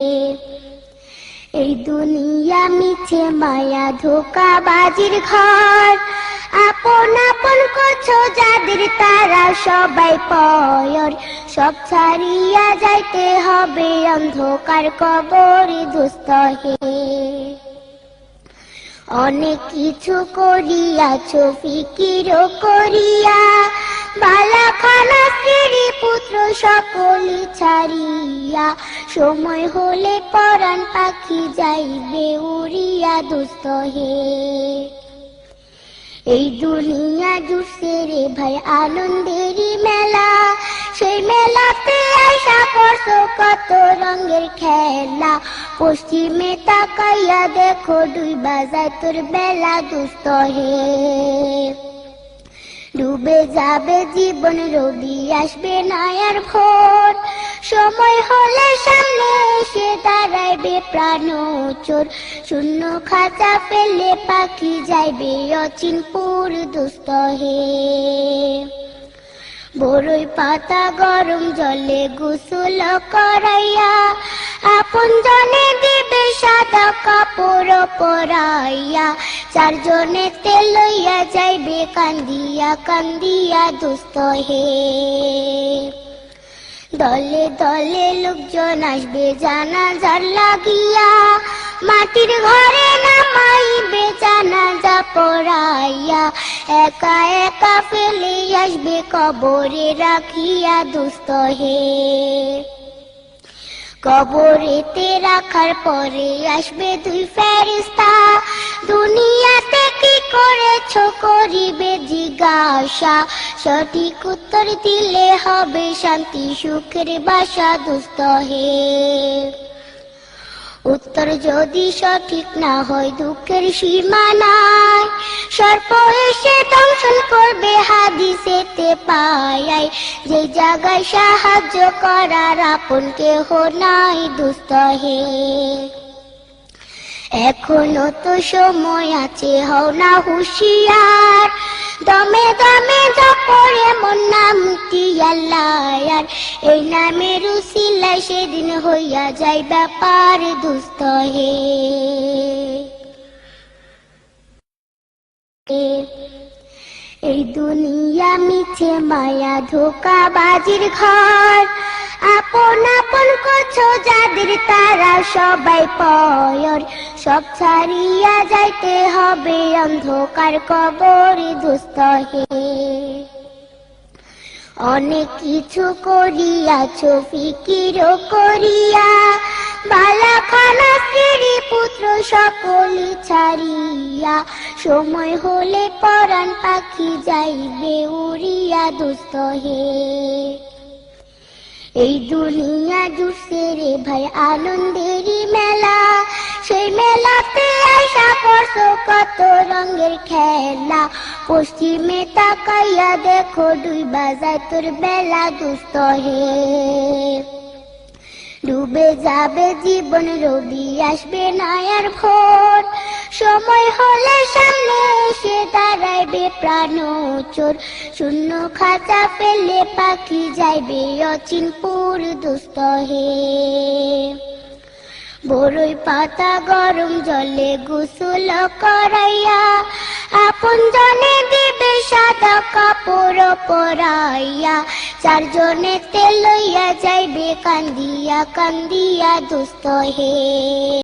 এই দুনিয়া মিছে মায়া ধোঁকাবাজির ঘর। আপন আপন করছো যাদের তারা সবাই পয়র। সব ছাড়িয়া যাইতে হবে অন্ধকার কবরে দুস্থ হে। অনেক কিছু করিয়াছো ফিকির করিয়া, বালাখানা স্ত্রী পুত্র সকলি ছাড়িয়া। সময় হলে পরাণ পাখি যাইবে উড়িয়া দুস্থ হে। এই দুনিয়া জুড়ছে রে ভাই আনন্দেরই মেলা। সেই মেলাতে আইসা পড়ছো কত রঙের খেলা। পশ্চিমে তাকাইয়া দেখো ডুইবা যায় তোর বেলা দুস্থ হে। ডুবে যাবে জীবন রবি আসবে না আর ভোর। সময় হলে সামনে এসে দাঁড়াইবে প্রাণচোর। শূন্য খাঁচা ফেলে পাখি যাইবে অচিনপুর দুস্থ হে। বড়ই পাতা গরম জলে গোসল করাইয়া, আপন জনে দিবে সাদা কাপড় পরাইয়া। চারজনে তেল লইয়া যাইবে কান্দিয়া কান্দিয়া দুস্থ হে। দলে দলে লোকজন আসবে জানাজার লাগিয়া, মাটির ঘরে নামাইবে জানাজা পড়াইয়া। একা একা ফেলে আসবে কবরে রাখিয়া দুস্থ হে। কবরেতে রাখার পরে আসবে দুই ফেরেশতা, দুনিয়াতে কি করেছো করিবে জিজ্ঞাসা। সঠিক উত্তর দিলে হবে শান্তি সুখের বাসা দুস্থ হে। উত্তর যদি সঠিক না হয় দুঃখের সীমা নাই। সর্প এসে দংশন করবে হাদিসেতে পাই। যে জায়গায় সাহায্য করার আপন কেহ নাই দুস্থ হে। এখনো তো সময় আছে, হও না হুঁশিয়ার। দমে দমে জপরে মন নামটি আল্লাহ। এই নামের উসিলায় সেদিন হইয়া যায় ব্যাপার দুস্থ হে। এই দুনিয়া মিছে মায়া ধোঁকাবাজির ঘর। আপন আপন করছো যাদের তারা সবাই পয়র। সব ছাড়িয়া যাইতে হবে অন্ধকার কবরে দুস্থ হে। অনেক কিছু করিয়াছো ফিকির করিয়া, বালাখানা স্ত্রী পুত্র সকলি ছাড়িয়া। সময় হলে পরাণ পাখি যাইবে উড়িয়া দুস্থ হে। এই দুনিয়া জুড়ছে রে ভাই আনন্দেরই মেলা। সেই মেলাতে আইসা পড়ছো কত রঙের খেলা। পশ্চিমে তাকাইয়া দেখো ডুইবা যায় তোর বেলা দুস্থ হে। ডুবে যাবে জীবন রবি আসবে না আর ভোর। সময় হলে সামনে এসে দাঁড়াইবে প্রাণচোর। শূন্য খাঁচা ফেলে পাখি যাইবে অচিনপুর দুস্থ হে। বড়ই পাতা গরম জলে গোসল করাইয়া, আপন জনে দিবে সাদা কাপড় পরাইয়া। চারজনে তেল লইয়া যাইবে কান্দিয়া কান্দিয়া দুস্থ হে।